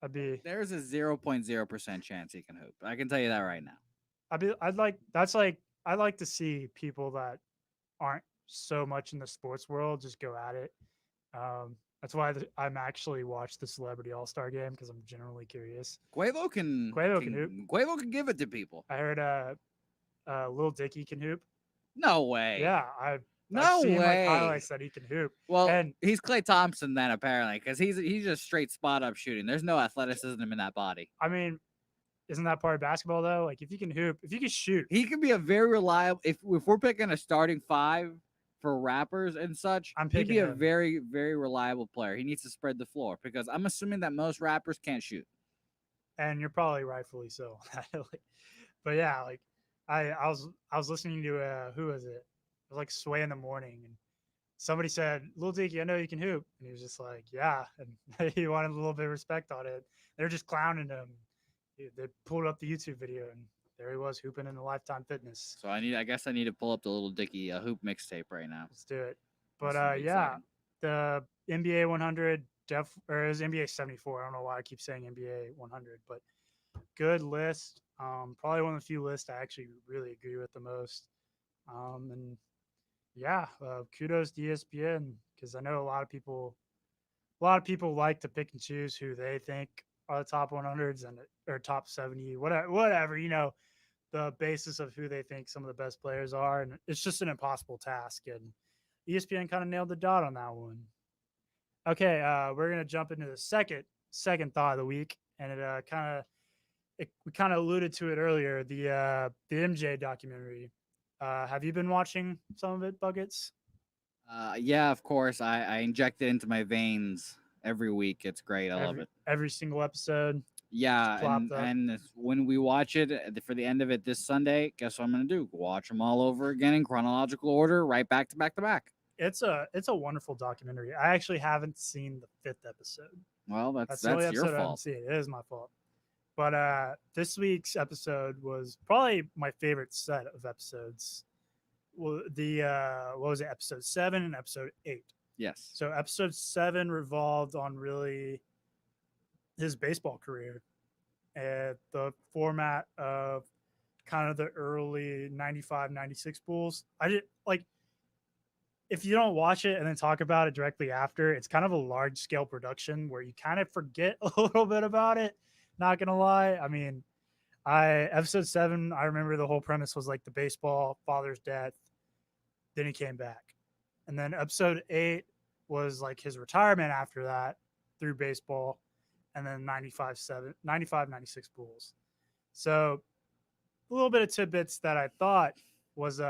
[SPEAKER 1] I'd be
[SPEAKER 2] There's a 0.0% chance he can hoop. I can tell you that right now.
[SPEAKER 1] I'd like that's like I like to see people that aren't so much in the sports world just go at it. That's why I'm actually watched the Celebrity All Star Game because I'm generally curious.
[SPEAKER 2] Quavo can,
[SPEAKER 1] Quavo can hoop.
[SPEAKER 2] Quavo can give it to people.
[SPEAKER 1] I heard Lil Dicky can hoop.
[SPEAKER 2] No way.
[SPEAKER 1] Yeah, I've
[SPEAKER 2] No
[SPEAKER 1] seen like
[SPEAKER 2] way.
[SPEAKER 1] highlights that he can hoop.
[SPEAKER 2] Well,
[SPEAKER 1] And
[SPEAKER 2] he's Klay Thompson then apparently because he's just straight spot up shooting. There's no athleticism in that body.
[SPEAKER 1] I mean, isn't that part of basketball though? Like if you can hoop, if you can shoot,
[SPEAKER 2] He can be a very reliable. If we're picking a starting five for rappers and such,
[SPEAKER 1] I'm
[SPEAKER 2] he'd
[SPEAKER 1] picking
[SPEAKER 2] be a
[SPEAKER 1] him.
[SPEAKER 2] very, very reliable player. He needs to spread the floor because I'm assuming that most rappers can't shoot.
[SPEAKER 1] and you're probably rightfully so. But yeah, like I was listening to who was it? It was like Sway in the Morning, and somebody said, "Lil Dicky, I know you can hoop," and he was just like, "Yeah," and he wanted a little bit of respect on it. They're just clowning him. They pulled up the YouTube video, and there he was hooping in the Lifetime Fitness.
[SPEAKER 2] So I guess I need to pull up the Little Dicky hoop mixtape right now.
[SPEAKER 1] Let's do it.
[SPEAKER 2] This
[SPEAKER 1] But
[SPEAKER 2] will be
[SPEAKER 1] yeah,
[SPEAKER 2] exciting.
[SPEAKER 1] the NBA 100 or it was NBA 74. I don't know why I keep saying NBA 100, but good list. Probably one of the few lists I actually really agree with the most. And yeah, kudos to ESPN because I know a lot of people like to pick and choose who they think are the top 100s and or top 70, whatever, the basis of who they think some of the best players are, and it's just an impossible task. And ESPN kind of nailed the dot on that one. Okay, we're gonna jump into the second thought of the week, and we kind of alluded to it earlier. The MJ documentary. Have you been watching some of it, Buckets?
[SPEAKER 2] Yeah, of course. I inject it into my veins every week. It's great. I love it.
[SPEAKER 1] Every single episode.
[SPEAKER 2] Yeah,
[SPEAKER 1] plopped up.
[SPEAKER 2] and when we watch it for the end of it this Sunday, guess what I'm gonna do? Watch them all over again in chronological order, right back to back to back.
[SPEAKER 1] It's a wonderful documentary. I actually haven't seen the 5th episode.
[SPEAKER 2] Well,
[SPEAKER 1] That's the only
[SPEAKER 2] your
[SPEAKER 1] episode I haven't
[SPEAKER 2] fault.
[SPEAKER 1] seen. It is my fault. But this week's episode was probably my favorite set of episodes. Well, the what was it? Episode 7 and episode 8.
[SPEAKER 2] Yes.
[SPEAKER 1] So episode 7 revolved on really his baseball career and the format of kind of the early 95, 96 Bulls. I did like if you don't watch it and then talk about it directly after, it's kind of a large scale production where you kind of forget a little bit about it. Not gonna lie. I mean, episode 7, I remember the whole premise was like the baseball father's death. Then he came back. And then episode 8 was like his retirement after that through baseball. And then 95, 96 Bulls. So a little bit of tidbits that I thought was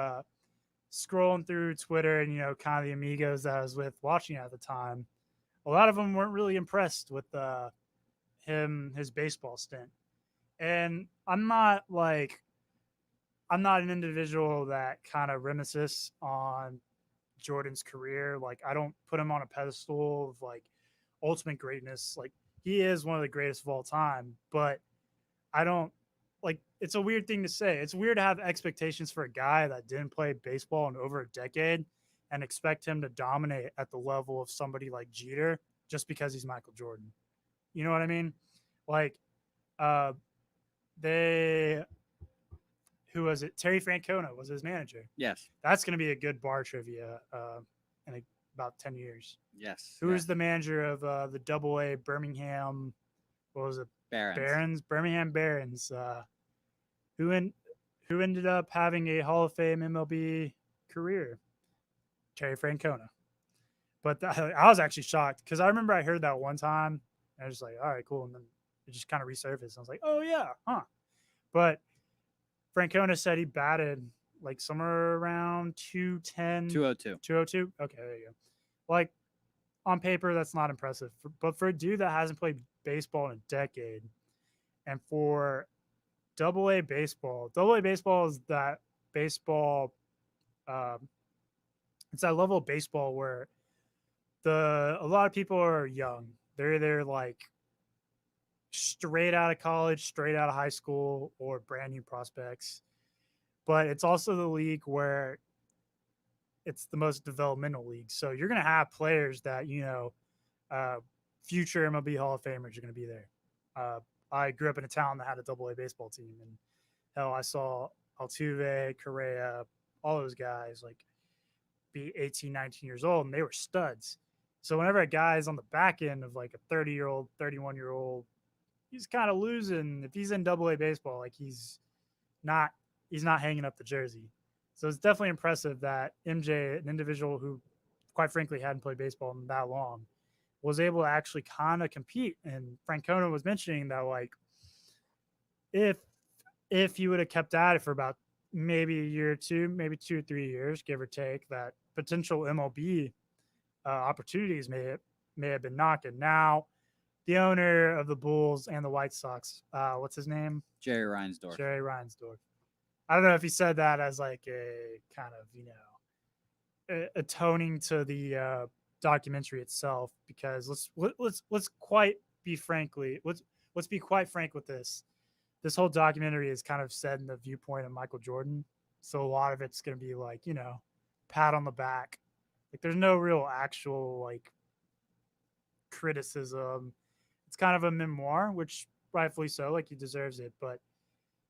[SPEAKER 1] scrolling through Twitter and, kind of the amigos that I was with watching at the time. A lot of them weren't really impressed with his baseball stint. And I'm not an individual that kind of reminisces on Jordan's career. Like I don't put him on a pedestal of like ultimate greatness. Like he is one of the greatest of all time, but I don't it's a weird thing to say. It's weird to have expectations for a guy that didn't play baseball in over a decade and expect him to dominate at the level of somebody like Jeter just because he's Michael Jordan. You know what I mean? Like they who was it? Terry Francona was his manager.
[SPEAKER 2] Yes.
[SPEAKER 1] That's going to be a good bar trivia in about 10 years.
[SPEAKER 2] Yes.
[SPEAKER 1] Who is the manager of the Double-A Birmingham? What was it?
[SPEAKER 2] Barons.
[SPEAKER 1] Birmingham Barons. Who ended up having a Hall of Fame MLB career? Terry Francona. But I was actually shocked because I remember I heard that one time and I was just like, all right, cool. And then it just kind of resurfaced. I was like, oh yeah, huh. But Francona said he batted like somewhere around 210.
[SPEAKER 2] 202.
[SPEAKER 1] 202? Okay, there you go. Like on paper, that's not impressive. But for a dude that hasn't played baseball in a decade and for Double-A baseball is that baseball it's that level of baseball where a lot of people are young. They're like straight out of college, straight out of high school, or brand new prospects. But it's also the league where it's the most developmental league. So you're going to have players that, future MLB Hall of Famers are going to be there. I grew up in a town that had a Double-A baseball team. And hell, I saw Altuve, Correa, all those guys like be 18, 19 years old, and they were studs. So whenever a guy's on the back end of like a 30-year-old, 31-year-old, he's kind of losing. If he's in Double A baseball, like not he's not hanging up the jersey. So it's definitely impressive that MJ, an individual who, quite frankly, hadn't played baseball in that long, was able to actually kind of compete. And Francona was mentioning that like if he would have kept at it for about maybe a year or two, maybe 2 or 3 years, give or take, that potential MLB opportunities may have been knocking. Now, the owner of the Bulls and the White Sox, what's his name?
[SPEAKER 2] Jerry Reinsdorf.
[SPEAKER 1] Jerry Reinsdorf. I don't know if he said that as like a kind of atoning to the documentary itself, because let's quite be frankly let's be quite frank with this. This whole documentary is kind of set in the viewpoint of Michael Jordan, so a lot of it's going to be like pat on the back. Like there's no real actual like criticism. It's kind of a memoir, which rightfully so, like he deserves it. But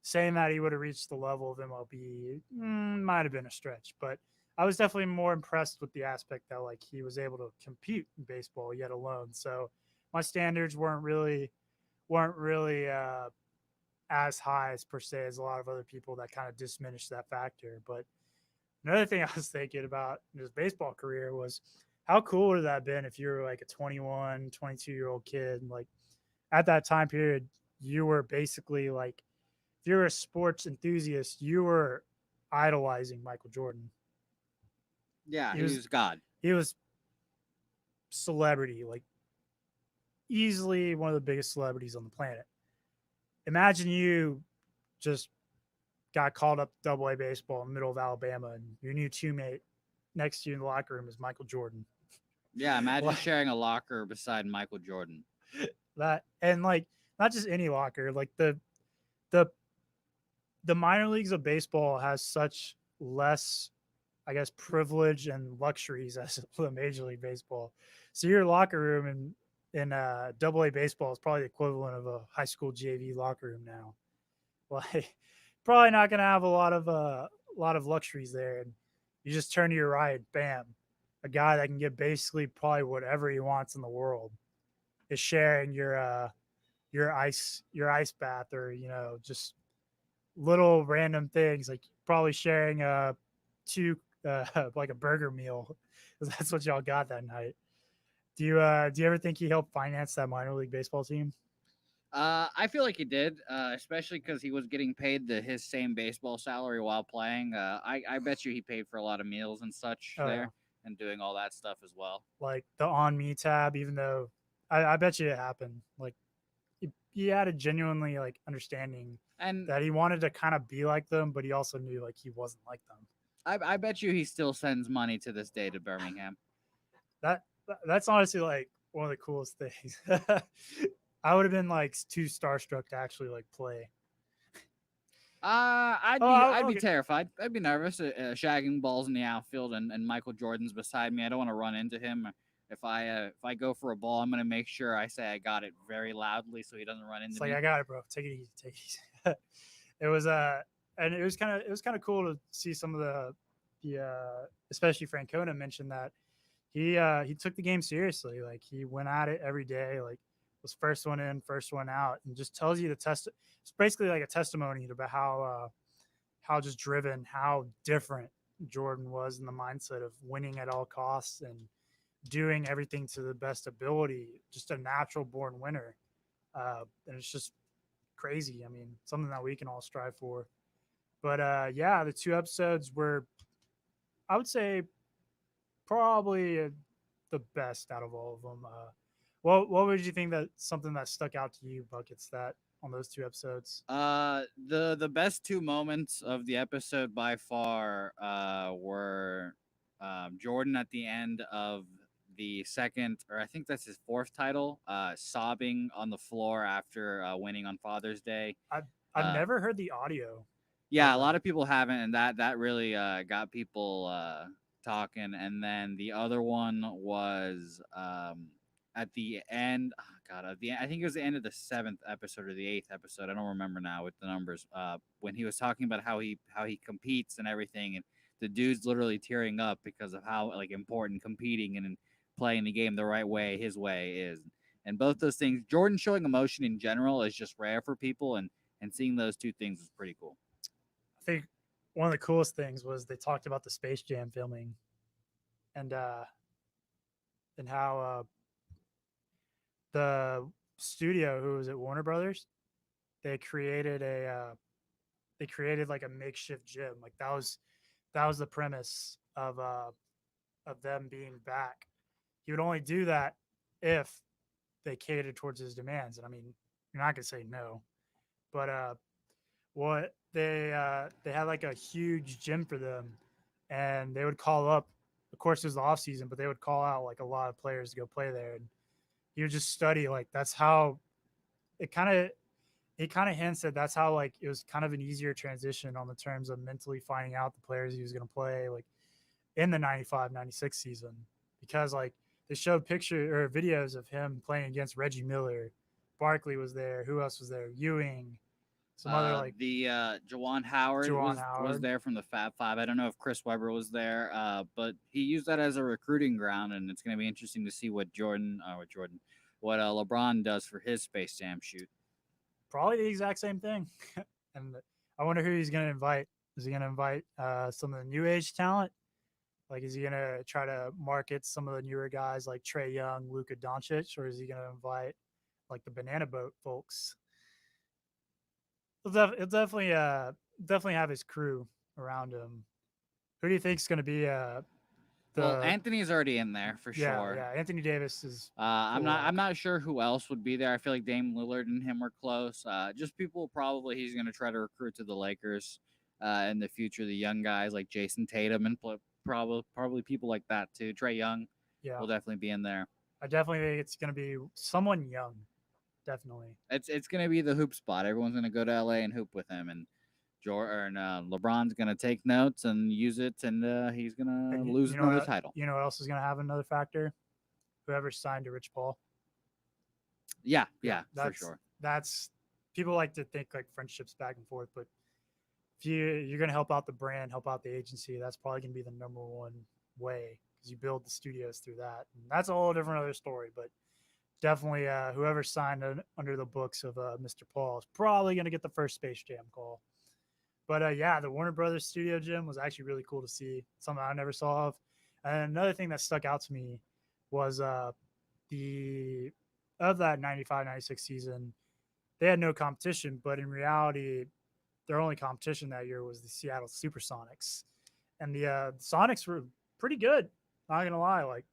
[SPEAKER 1] saying that he would have reached the level of MLB might have been a stretch. But I was definitely more impressed with the aspect that like he was able to compete in baseball yet alone. So my standards weren't really as high as per se as a lot of other people that kind of diminish that factor. But another thing I was thinking about in his baseball career was how cool would that have been if you were like a 21, 22-year-old kid. Like at that time period, you were basically like, if you're a sports enthusiast, you were idolizing Michael Jordan.
[SPEAKER 2] Yeah,
[SPEAKER 1] He
[SPEAKER 2] he
[SPEAKER 1] was
[SPEAKER 2] was God.
[SPEAKER 1] he was celebrity, like easily one of the biggest celebrities on the planet. Imagine you just got called up to Double A baseball in the middle of Alabama, and your new teammate next to you in the locker room is Michael Jordan.
[SPEAKER 2] Yeah, imagine
[SPEAKER 1] Like
[SPEAKER 2] sharing a locker beside Michael Jordan.
[SPEAKER 1] that, and like not just any locker, like the the minor leagues of baseball has such less, I guess, privilege and luxuries as the Major League Baseball. So your locker room in Double A baseball is probably the equivalent of a high school JV locker room now. Like, probably not gonna have a lot of luxuries there. And you just turn to your right, bam, a guy that can get basically probably whatever he wants in the world is sharing your ice bath, or just little random things, like probably sharing two like a burger meal. That's what y'all got that night. Do you ever think he helped finance that minor league baseball team?
[SPEAKER 2] I feel like he did, especially because he was getting paid his same baseball salary while playing. I bet you he paid for a lot of meals and such
[SPEAKER 1] Oh yeah,
[SPEAKER 2] there and doing all that stuff as well.
[SPEAKER 1] like the on me tab. Even though I bet you it happened. Like he had a genuinely like understanding
[SPEAKER 2] And
[SPEAKER 1] that he wanted to kind of be like them, but he also knew like he wasn't like them.
[SPEAKER 2] I bet you he still sends money to this day to Birmingham.
[SPEAKER 1] That's honestly like one of the coolest things. I would have been like too starstruck to actually like play.
[SPEAKER 2] I'd be
[SPEAKER 1] Okay.
[SPEAKER 2] terrified. I'd be nervous, shagging balls in the outfield, and Michael Jordan's beside me. I don't want to run into him. If I go for a ball, I'm gonna make sure I say I got it very loudly so he doesn't run
[SPEAKER 1] It's
[SPEAKER 2] into
[SPEAKER 1] like
[SPEAKER 2] me.
[SPEAKER 1] I got it, bro. Take it easy. Take it easy. It was and it was kind of cool to see some of the especially Francona mentioned that he took the game seriously. Like he went at it every day. Like was first one in, first one out, and just tells you the test. It's basically like a testimony about how just driven, how different Jordan was in the mindset of winning at all costs and doing everything to the best ability. Just a natural born winner, and it's just crazy. I mean, something that we can all strive for. But yeah, the two episodes were, I would say, probably the best out of all of them. What would you think that something that stuck out to you, buckets, that on those two episodes?
[SPEAKER 2] The best two moments of the episode by far were Jordan at the end of the second, or I think that's his fourth title, sobbing on the floor after winning on Father's Day.
[SPEAKER 1] I've
[SPEAKER 2] Uh,
[SPEAKER 1] never heard the audio
[SPEAKER 2] yeah,
[SPEAKER 1] of
[SPEAKER 2] a lot
[SPEAKER 1] that.
[SPEAKER 2] of people haven't, and that really got people talking. And then the other one was at the end. Oh God, at the end, I think it was the end of the seventh episode or the eighth episode. I don't remember now with the numbers. When he was talking about how he competes and everything, and the dude's literally tearing up because of how like important competing and playing the game the right way, his way is. And both those things, Jordan showing emotion in general is just rare for people, and seeing those two things was pretty cool.
[SPEAKER 1] I think one of the coolest things was they talked about the Space Jam filming and how the studio, who was at Warner Brothers, they created they created like a makeshift gym. Like that was the premise of them being back. He would only do that if they catered towards his demands. And I mean, you're not gonna say no. But what they had like a huge gym for them, and they would call up. Of course, it was the off season, but they would call out like a lot of players to go play there, and he would just study. Like that's how it kind of he kind of hints that that's how like it was kind of an easier transition on the terms of mentally finding out the players he was going to play like in the 95-96 season, because like they showed picture or videos of him playing against Reggie Miller. Barkley was there. Who else was there? Ewing, some other like
[SPEAKER 2] The Jawan Howard
[SPEAKER 1] Juwan
[SPEAKER 2] was
[SPEAKER 1] Howard.
[SPEAKER 2] there from the Fab Five. I don't know if Chris Webber was there, but he used that as a recruiting ground, and it's going to be interesting to see what LeBron does for his Space Jam shoot.
[SPEAKER 1] Probably the exact same thing. And I wonder who he's going to invite. Is he going to invite some of the new age talent? Like, is he going to try to market some of the newer guys like Trey Young, Luka Doncic, or is he going to invite like the Banana Boat folks? He'll definitely have his crew around him. Who do you think is going to be
[SPEAKER 2] Well,
[SPEAKER 1] the
[SPEAKER 2] Anthony's already in there for
[SPEAKER 1] yeah
[SPEAKER 2] sure.
[SPEAKER 1] yeah Anthony Davis is
[SPEAKER 2] I'm
[SPEAKER 1] cool
[SPEAKER 2] I'm
[SPEAKER 1] lock.
[SPEAKER 2] not sure who else would be there. I feel like Dame Lillard and him were close. Just people probably he's going to try to recruit to the Lakers in the future. The young guys like Jason Tatum and probably people like that too. Trey Young
[SPEAKER 1] Yeah,
[SPEAKER 2] will definitely be in there.
[SPEAKER 1] I definitely think it's going to be someone young. Definitely.
[SPEAKER 2] It's going to be the hoop spot. Everyone's going to go to LA and hoop with him, and LeBron's going to take notes and use it, and he's going
[SPEAKER 1] And
[SPEAKER 2] to lose another title.
[SPEAKER 1] you know what else is going to have another factor? Whoever signed to Rich Paul.
[SPEAKER 2] Yeah, for
[SPEAKER 1] that's
[SPEAKER 2] sure.
[SPEAKER 1] that's people like to think like friendships back and forth, but if you're going to help out the brand, help out the agency, that's probably going to be the number one way because you build the studios through that, and that's a whole different other story. But definitely, whoever signed under the books of Mr. Paul is probably going to get the first Space Jam call. But yeah, the Warner Brothers studio gym was actually really cool to see. Something I never saw of. And another thing that stuck out to me was the of that 95-96 season, they had no competition, but in reality, their only competition that year was the Seattle Supersonics. And the Sonics were pretty good. Not gonna lie, like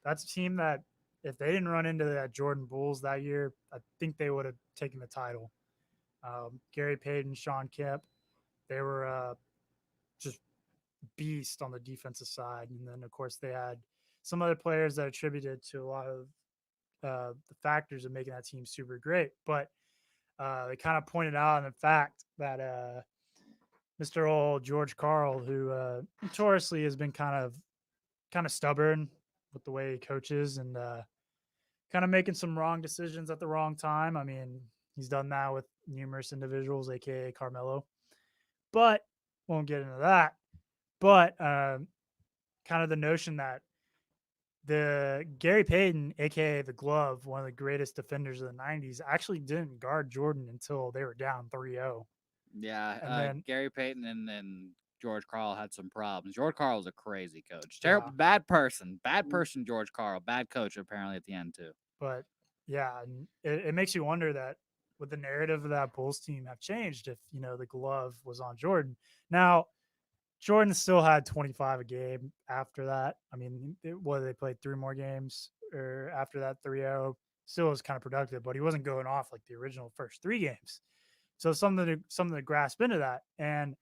[SPEAKER 1] that's a team that if they didn't run into that Jordan Bulls that year, I think they would have taken the title. Gary Payton, Sean Kemp, they were just beast on the defensive side, and then of course they had some other players that attributed to a lot of the factors of making that team super great. But they kind of pointed out in the fact that Mr. Old George Carl, who notoriously has been kind of stubborn with the way he coaches and kind of making some wrong decisions at the wrong time. I mean, he's done that with numerous individuals, aka Carmelo, but won't get into that. But kind of the notion that the Gary Payton, aka the Glove, one of the greatest defenders of the '90s, actually didn't guard Jordan until they were down 3-0.
[SPEAKER 2] Yeah,
[SPEAKER 1] And then
[SPEAKER 2] Gary Payton and George Karl had some problems. George Karl was a crazy coach.
[SPEAKER 1] yeah,
[SPEAKER 2] Terrible, bad person. Bad person, George Karl. Bad coach, apparently, at the end, too.
[SPEAKER 1] but yeah, and it makes you wonder that would the narrative of that Bulls team have changed if the glove was on Jordan. Now Jordan still had 25 a game after that. I mean, whether they played three more games or after that 3-0, still was kind of productive, but he wasn't going off like the original first three games. So something to grasp into that. And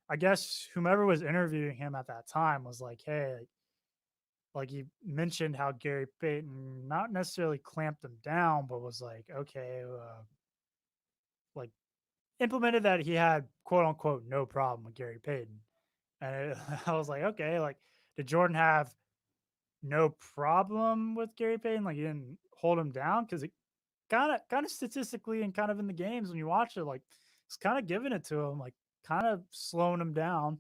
[SPEAKER 1] I guess whomever was interviewing him at that time was like, hey, like he mentioned how Gary Payton not necessarily clamped him down, but was like, okay, like implemented that he had quote unquote no problem with Gary Payton. And I was like, okay, like did Jordan have no problem with Gary Payton? Like he didn't hold him down because it kind of statistically and kind of in the games when you watch it, like it's kind of giving it to him, like kind of slowing him down.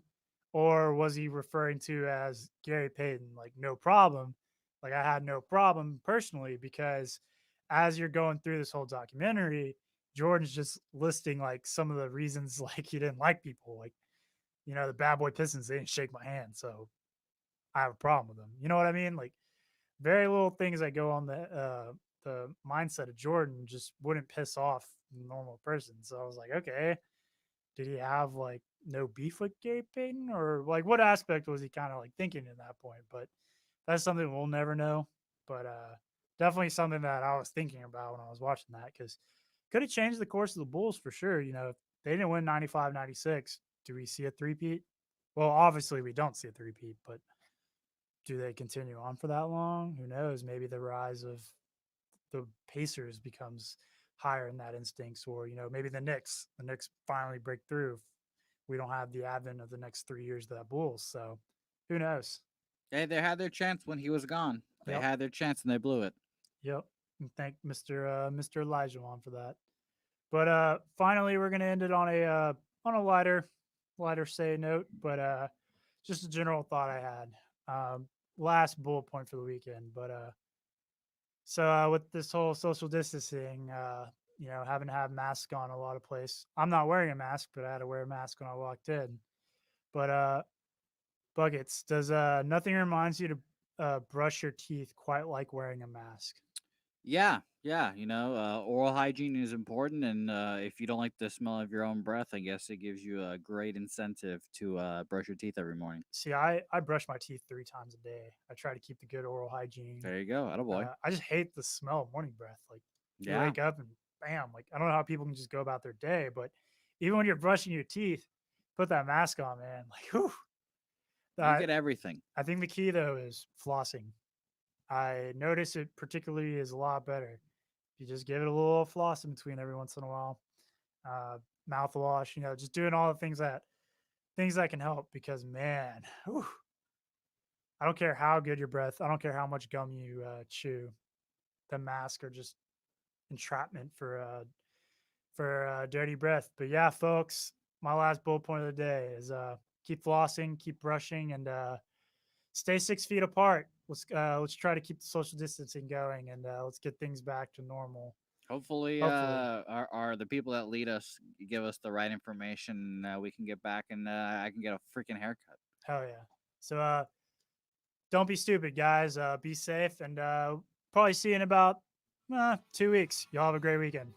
[SPEAKER 1] Or was he referring to as Gary Payton, like no problem? Like I had no problem personally because as you're going through this whole documentary, Jordan's just listing like some of the reasons like he didn't like people. Like, the bad boy Pistons, they didn't shake my hand. So I have a problem with them. You know what I mean? Like very little things that go on the mindset of Jordan just wouldn't piss off a normal person. So I was like, okay, did he have like no beef with Gary Payton, or like what aspect was he kind of like thinking in that point? But that's something we'll never know. But definitely something that I was thinking about when I was watching that because could have changed the course of the Bulls for sure. If they didn't win 95, 96, do we see a three-peat? Well, obviously we don't see a three-peat, but do they continue on for that long? Who knows? Maybe the rise of the Pacers becomes higher in that instincts, or maybe the Knicks finally break through. If we don't have the advent of the next 3 years of that Bulls, so who knows?
[SPEAKER 2] Hey, they had their chance when he was gone. They
[SPEAKER 1] Yep,
[SPEAKER 2] had their chance and they blew it.
[SPEAKER 1] yep. And thank Mr. Elijah on for that. But finally, we're gonna end it on a lighter say note, but just a general thought I had. Last bullet point for the weekend, but so with this whole social distancing, having to have masks on a lot of place. I'm not wearing a mask, but I had to wear a mask when I walked in. But buckets, does nothing reminds you to brush your teeth quite like wearing a mask?
[SPEAKER 2] Yeah, yeah. Oral hygiene is important, and if you don't like the smell of your own breath, I guess it gives you a great incentive to brush your teeth every morning.
[SPEAKER 1] See, I brush my teeth 3 times a day. I try to keep the good oral hygiene.
[SPEAKER 2] There you go, attaboy.
[SPEAKER 1] I just hate the smell of morning breath. Like you
[SPEAKER 2] Yeah,
[SPEAKER 1] wake up and bam, like I don't know how people can just go about their day, but even when you're brushing your teeth, put that mask on, man. Like, whew.
[SPEAKER 2] you
[SPEAKER 1] I
[SPEAKER 2] get everything.
[SPEAKER 1] I think the key though is flossing. I notice it particularly is a lot better. You just give it a little floss in between every once in a while. Uh, Mouthwash, just doing all the things that can help because man, whew, I don't care how good your breath, I don't care how much gum you chew. The mask are just entrapment for dirty breath. But yeah, folks, my last bullet point of the day is keep flossing, keep brushing, and stay 6 feet apart. Let's try to keep the social distancing going, and let's get things back to normal.
[SPEAKER 2] Hopefully,
[SPEAKER 1] Hopefully,
[SPEAKER 2] are the people that lead us give us the right information. We can get back and I can get a freaking haircut.
[SPEAKER 1] hell yeah. So don't be stupid, guys. Be safe, and probably see you in about 2 weeks. Y'all have a great weekend.